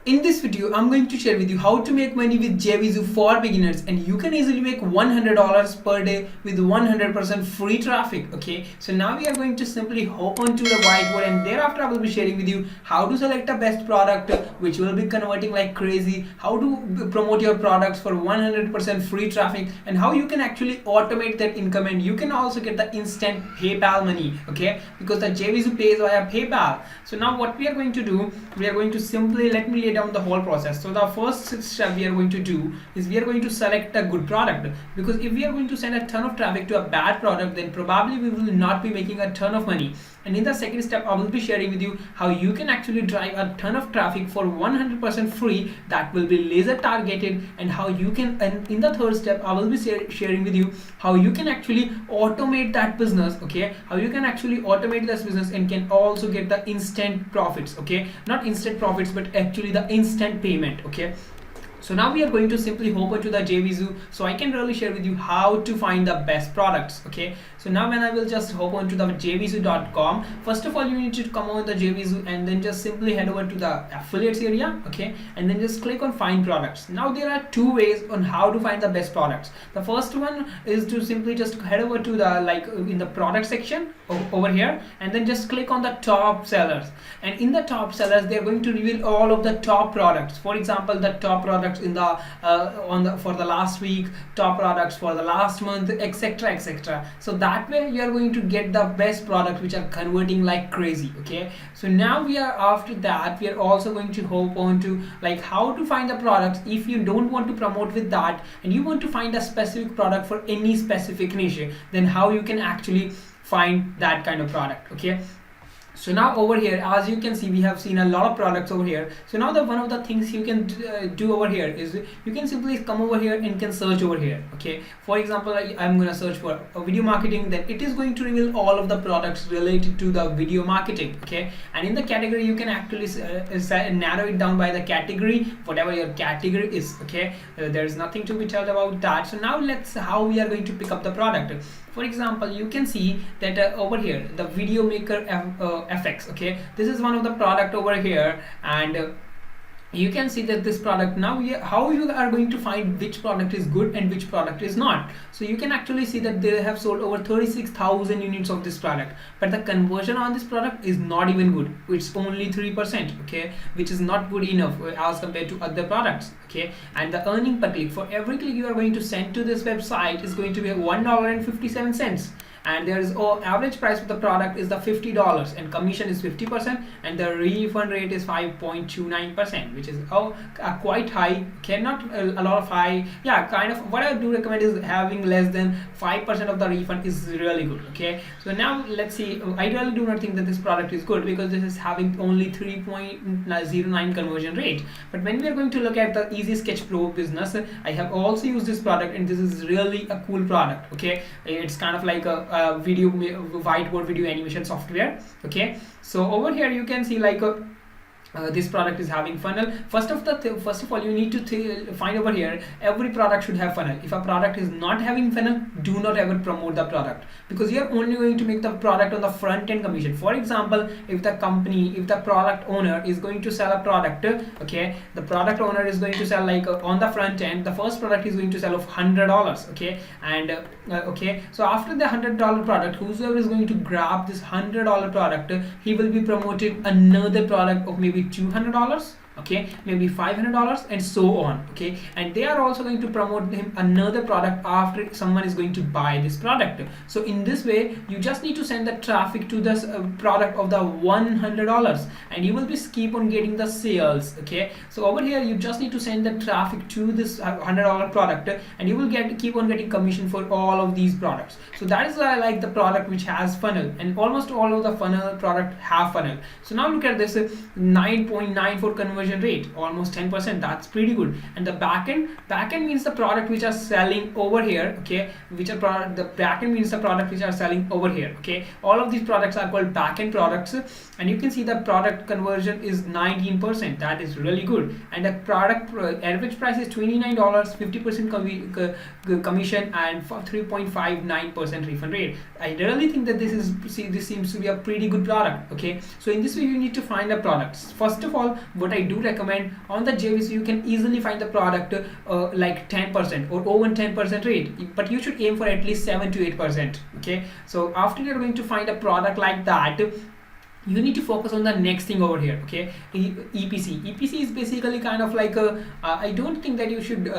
In this video, I'm going to share with you how to make money with JvZoo for beginners, and you can easily make $100 per day with 100% free traffic. Okay, so now we are going to simply hop onto the whiteboard, and thereafter I will be sharing with you how to select a best product which will be converting like crazy, how to promote your products for 100% free traffic, and how you can actually automate that income, and you can also get the instant PayPal money. Okay, because the JvZoo pays via PayPal. So now what we are going to do, we are going to simply, let me lay down the whole process. So the first step we are going to do is we are going to select a good product, because if we are going to send a ton of traffic to a bad product, then probably we will not be making a ton of money. And in the second step, I will be sharing with you how you can actually drive a ton of traffic for 100% free that will be laser targeted, and how you can, and in the third step I will be sharing with you how you can actually automate that business. Okay, how you can actually automate this business and can also get the instant profits. Okay, not instant profits, but actually the instant payment. Okay, so now we are going to simply hop over to the JvZoo, so I can really share with you how to find the best products. Okay, so now when I will just hop on to the jvzoo.com, first of all you need to come on the JvZoo and then just simply head over to the affiliates area. Okay, and then just click on find products. Now there are two ways on how to find the best products. The first one is to simply just head over to the, like, in the product section over here, and then just click on the top sellers, and in the top sellers they are going to reveal all of the top products. For example, the top products in the for the last week, top products for the last month, etc, etc. So that way you are going to get the best products which are converting like crazy. Okay, so now we are, after that we are also going to hop on to like how to find the products if you don't want to promote with that and you want to find a specific product for any specific niche, then how you can actually find that kind of product. Okay, so now over here, as you can see, we have seen a lot of products over here. So now the one of the things you can do over here is you can simply come over here and can search over here. Okay, for example, I'm gonna search for a video marketing, then it is going to reveal all of the products related to the video marketing. Okay, and in the category you can actually narrow it down by the category, whatever your category is. Okay, there is nothing to be told about that. So now let's how we are going to pick up the product. For example, you can see that over here the video maker FX. Okay, this is one of the product over here, and you can see that this product, now how you are going to find which product is good and which product is not. So you can actually see that they have sold over 36,000 units of this product, but the conversion on this product is not even good. It's only 3%. Okay, which is not good enough as compared to other products. Okay, and the earning per click, for every click you are going to send to this website is going to be $1.57, and there is average price of the product is the $50, and commission is 50%, and the refund rate is 5.29%, which is quite high. Cannot a lot of high, yeah, kind of. What I do recommend is having less than 5% of the refund is really good. Okay, so now let's see. I really do not think that this product is good because this is having only 3.09 conversion rate. But when we are going to look at the Easy Sketch Pro business, I have also used this product, and this is really a cool product. Okay, it's kind of like a video whiteboard video animation software. Okay, so over here you can see like this product is having funnel. First of all, you need to find over here, every product should have funnel. If a product is not having funnel, do not ever promote the product, because you are only going to make the product on the front end commission. For example, if the product owner is going to sell a product, okay, the product owner is going to sell like on the front end, the first product is going to sell of $100. Okay, and okay, so after the $100 product, whoever is going to grab this $100 product, he will be promoted another product of maybe $200, okay, maybe $500, and so on. Okay, and they are also going to promote him another product after someone is going to buy this product. So in this way you just need to send the traffic to this product of the $100, and you will be keep on getting the sales. Okay, so over here you just need to send the traffic to this $100 product, and you will keep on getting commission for all of these products. So that is why I like the product which has funnel, and almost all of the funnel product have funnel. So now look at this 9.94 conversion rate, almost 10%. That's pretty good. And the backend means the product which are selling over here. Okay, which are the backend means the product which are selling over here. Okay, all of these products are called backend products, and you can see the product conversion is 19%. That is really good. And the product average price is $29, 50% commission, and 3.59% refund rate. I really think that this seems to be a pretty good product. Okay, so in this way you need to find the products. First of all, what I do do recommend on the JvZoo you can easily find the product like 10% or over 10% rate, but you should aim for at least 7 to 8%. Okay, so after you're going to find a product like that, you need to focus on the next thing over here. Okay, EPC is basically kind of like a I don't think that you should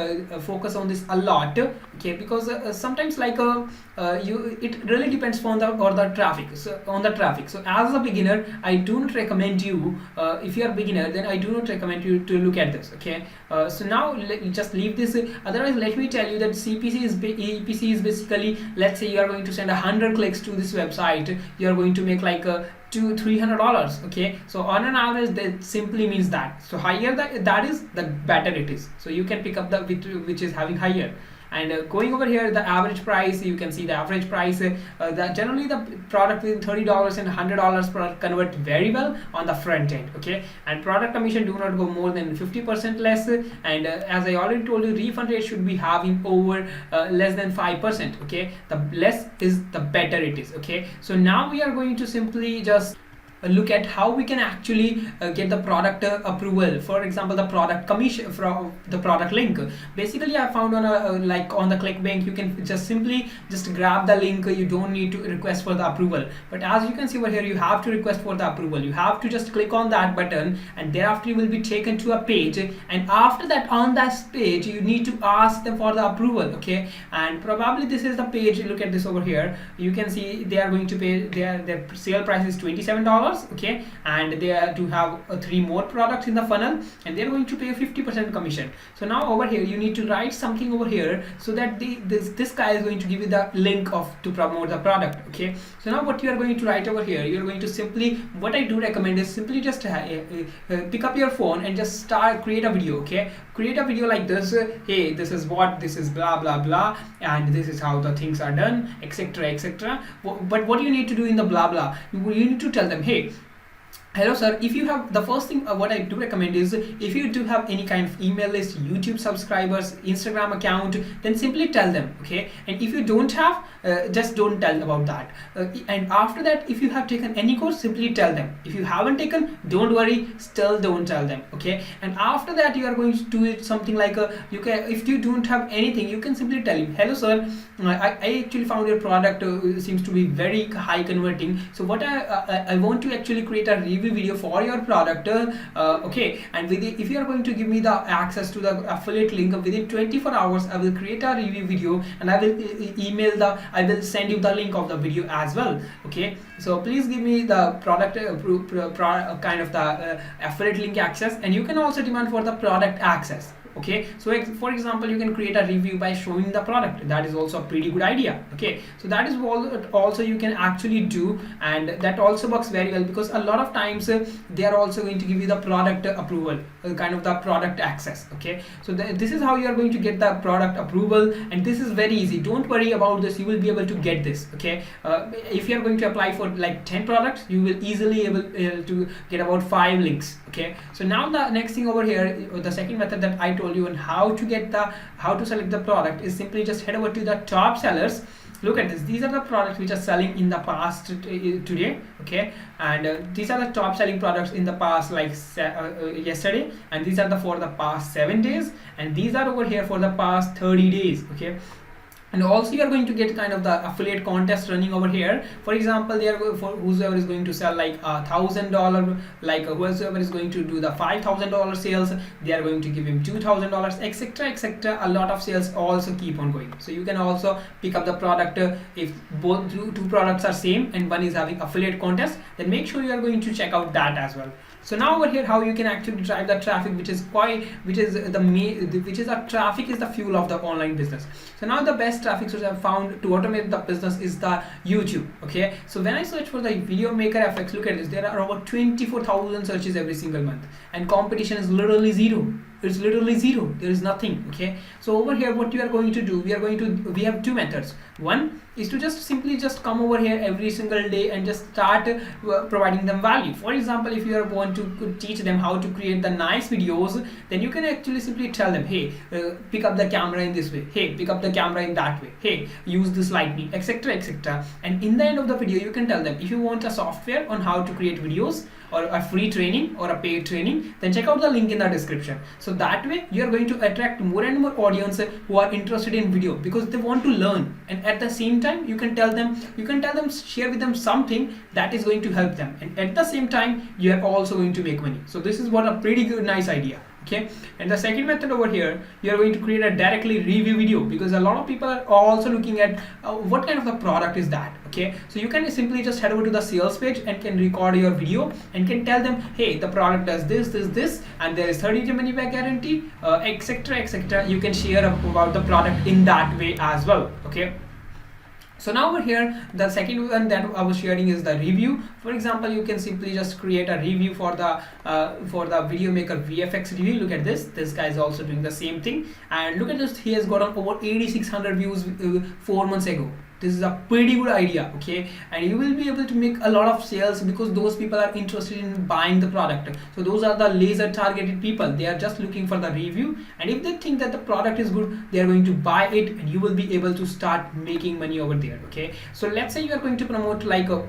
focus on this a lot, okay, because sometimes like it really depends on the traffic. So as a beginner, I do not recommend you, if you are a beginner, then I do not recommend you to look at this. Okay, so now just leave this. Otherwise, let me tell you that EPC is basically, let's say you are going to send 100 clicks to this website, you are going to make like $200-300. Okay, so on an average that simply means that, so higher that is, the better it is. So you can pick up the which is having higher. And going over here, the average price, you can see the average price, that generally the product with $30 and $100 convert very well on the front end. Okay, and product commission do not go more than 50% less, and as I already told you, refund rate should be having over less than 5%. Okay, the less is the better it is. Okay, so now we are going to simply just look at how we can actually get the product approval. For example, the product commission from the product link. Basically, I found on a like on the ClickBank, you can just simply grab the link. You don't need to request for the approval, but as you can see over here, you have to request for the approval. You have to just click on that button, and thereafter you will be taken to a page, and after that, on that page, you need to ask them for the approval. Okay, and probably this is the page. Look at this over here, you can see they are going to pay their sale price is $27. Okay, and they are to have 3 more products in the funnel, and they're going to pay 50% commission. So now over here, you need to write something over here, so that this guy is going to give you the link to promote the product. Okay, so now what you are going to write over here, you're going to simply, what I do recommend is simply just pick up your phone and just create a video. Okay, create a video like this. Hey, this is blah blah blah, and this is how the things are done, etc etc. But what you need to do in the blah blah, you need to tell them, hey, hello sir, if you have, the first thing what I do recommend is, if you do have any kind of email list, YouTube subscribers, Instagram account, then simply tell them. Okay, and if you don't have, just don't tell about that. And after that, if you have taken any course, simply tell them. If you haven't taken, don't worry, still don't tell them. Okay, and after that, you are going to do it something like you can, if you don't have anything, you can simply tell him, hello sir, I actually found your product seems to be very high converting, so what I want to actually create a review video for your product. Okay, and if you are going to give me the access to the affiliate link, within 24 hours I will create a review video, and I will I will send you the link of the video as well. Okay, so please give me the product kind of the affiliate link access, and you can also demand for the product access. Okay, so for example, you can create a review by showing the product. That is also a pretty good idea. Okay, so that is also you can actually do, and that also works very well, because a lot of times they are also going to give you the product approval, kind of the product access. Okay, so this is how you are going to get the product approval, and this is very easy. Don't worry about this, you will be able to get this. Okay, if you are going to apply for like 10 products, you will easily able to get about 5 links. Okay, so now the next thing over here, the second method that I told you on how to select the product is simply just head over to the top sellers. Look at this, these are the products which are selling in the past today. Okay, and these are the top selling products in the past, like yesterday, and these are for the past 7 days, and these are over here for the past 30 days. Okay, and also you are going to get kind of the affiliate contest running over here. For example, they are for whoever is going to sell like $1,000, like whoever is going to do the $5,000 sales, they are going to give him $2,000, etc etc. A lot of sales also keep on going. So you can also pick up the product if both two products are same and one is having affiliate contest, then make sure you are going to check out that as well. So now over here, how you can actually drive the traffic, which is traffic is the fuel of the online business. So now the best traffic source I've found to automate the business is the YouTube. Okay, so when I search for the video maker FX, look at this, there are over 24,000 searches every single month, and competition is literally zero. it's literally zero. There is nothing. Okay, so over here what you are going to do, we have two methods. One is to just simply just come over here every single day and just start providing them value. For example, if you are want to teach them how to create the nice videos, then you can actually simply tell them, hey, pick up the camera in this way, hey, pick up the camera in that way, hey, use this lightning, etc, etc. And in the end of the video you can tell them, if you want a software on how to create videos or a free training or a paid training, then check out the link in the description. So that way you are going to attract more and more audience who are interested in video, because they want to learn, and at the same time you can tell them, share with them something that is going to help them, and at the same time you are also going to make money. So this is what a pretty good nice idea. Okay, and the second method over here, you are going to create a directly review video, because a lot of people are also looking at what kind of the product is that. Okay, so you can simply just head over to the sales page and can record your video and can tell them, hey, the product does this, and there is 30-day money back guarantee, etc, etc. You can share about the product in that way as well. Okay, so now over here, the second one that I was sharing is the review. For example, you can simply just create a review for the video maker VFX review. Look at this. This guy is also doing the same thing, and look at this. He has gotten over 8,600 views 4 months ago. This is a pretty good idea. Okay, and you will be able to make a lot of sales, because those people are interested in buying the product. So those are the laser targeted people. They are just looking for the review, and if they think that the product is good, they are going to buy it, and you will be able to start making money over there. Okay, so let's say you are going to promote like a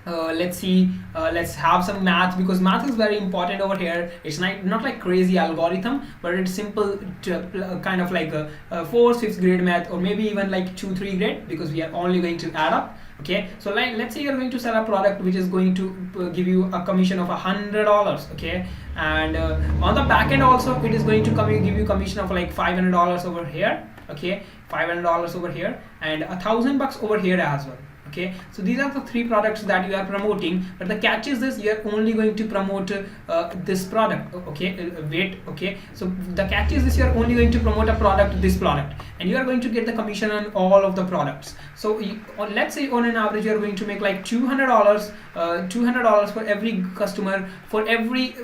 let's have some math, because math is very important over here. It's not like crazy algorithm, but it's simple to, kind of like a 4th, 5th grade math, or maybe even like 2, 3 grade, because we are only going to add up. Okay, so let's say you're going to sell a product which is going to give you a commission of $100. Okay, and on the back end also it is going to give you commission of like $500 over here. Okay, $500 over here, and $1,000 over here as well. Okay, so these are the 3 products that you are promoting, but the catch is this: you are only going to promote this product. Okay, wait. Okay, so the catch is this: you are only going to promote a product, this product, and you are going to get the commission on all of the products. So let's say on an average you are going to make like $200 for every customer, for every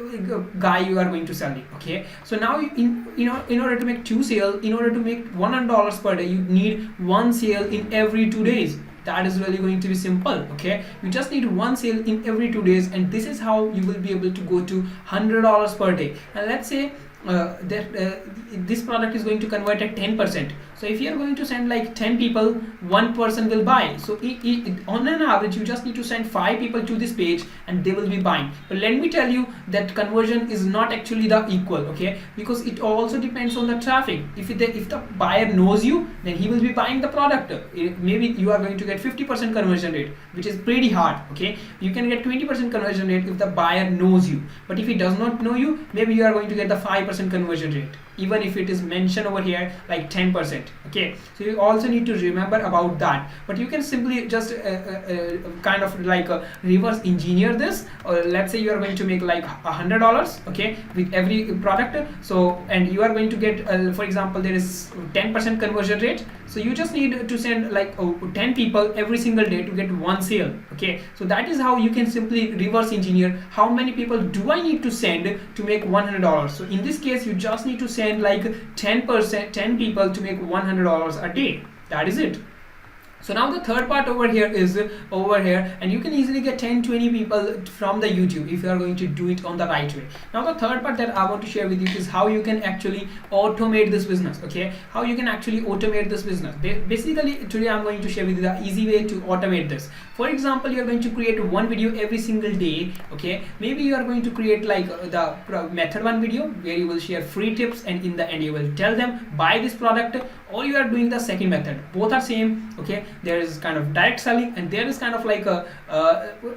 guy you are going to sell it. Okay, so now in order to make 2 sales, in order to make $100 per day, you need 1 sale in every 2 days. That is really going to be simple. Okay, you just need 1 sale in every 2 days, and this is how you will be able to go to $100 per day. And let's say this product is going to convert at 10%. So if you are going to send like 10 people, 1 person will buy. So on an average you just need to send 5 people to this page and they will be buying. But let me tell you that conversion is not actually the equal. Okay, because it also depends on the traffic. If the buyer knows you, then he will be buying the product. Maybe you are going to get 50% conversion rate, which is pretty hard. Okay, you can get 20% conversion rate if the buyer knows you, but if he does not know you, maybe you are going to get the 5% conversion rate, even if it is mentioned over here like 10%. Okay, so you also need to remember about that. But you can simply just kind of like reverse engineer this, or let's say you are going to make like $100, okay, with every product. So, and you are going to get for example, there is 10% conversion rate, so you just need to send like 10 people every single day to get 1 sale. Okay, so that is how you can simply reverse engineer how many people do I need to send to make $100. So in this case you just need to send like 10 people to make $100 a day. That is it. So now the third part over here is over here, and you can easily get 10-20 people from the YouTube if you are going to do it on the right way. Now the third part that I want to share with you is how you can actually automate this business. Okay, how you can actually automate this business. Basically today I'm going to share with you the easy way to automate this. For example, you are going to create 1 video every single day. Okay, maybe you are going to create like the method 1 video where you will share free tips, and in the end you will tell them buy this product, or you are doing the second method. Both are same. Okay, there is kind of direct selling and there is kind of like a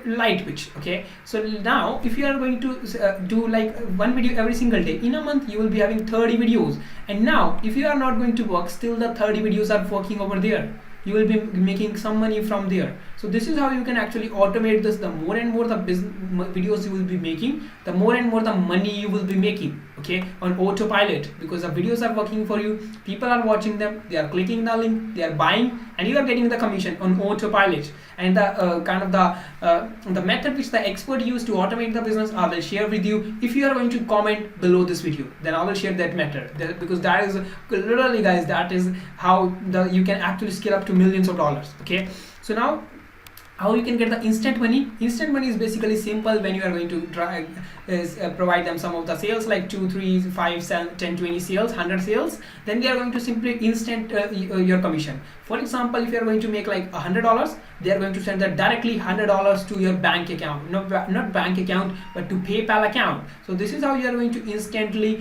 light pitch. Okay, so now if you are going to do like 1 video every single day, in a month you will be having 30 videos. And now if you are not going to work, still the 30 videos are working over there. You will be making some money from there. So this is how you can actually automate this. The more and more the videos you will be making, the more and more the money you will be making, okay, on autopilot, because the videos are working for you, people are watching them, they are clicking the link, they are buying, and you are getting the commission on autopilot. And the kind of the method which the expert used to automate the business, I will share with you. If you are going to comment below this video, then I will share that method, because that is literally, guys, that is how you can actually scale up to millions of dollars. Okay, so now how you can get the instant money. Instant money is basically simple. When you are going to try provide them some of the sales, like 2, 3, 5, 7, 10, 20 sales, 100 sales, then they are going to simply instant your commission. For example, if you are going to make like $100, they are going to send that directly $100 to your bank account, not bank account, but to PayPal account. So this is how you are going to instantly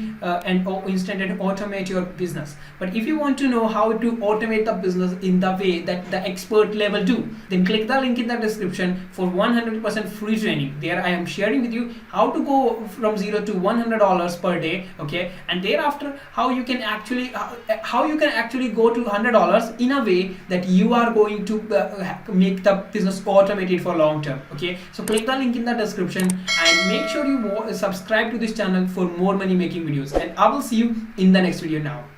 instant and automate your business. But if you want to know how to automate the business in the way that the expert level do, then click the link in the description for 100% free training. There I am sharing with you how to go from $0 to $100 per day, okay, and thereafter how you can actually go to $100 in a way that you are going to make the business automated for long term. Okay, so click the link in the description and make sure you subscribe to this channel for more money making videos, and I will see you in the next video now.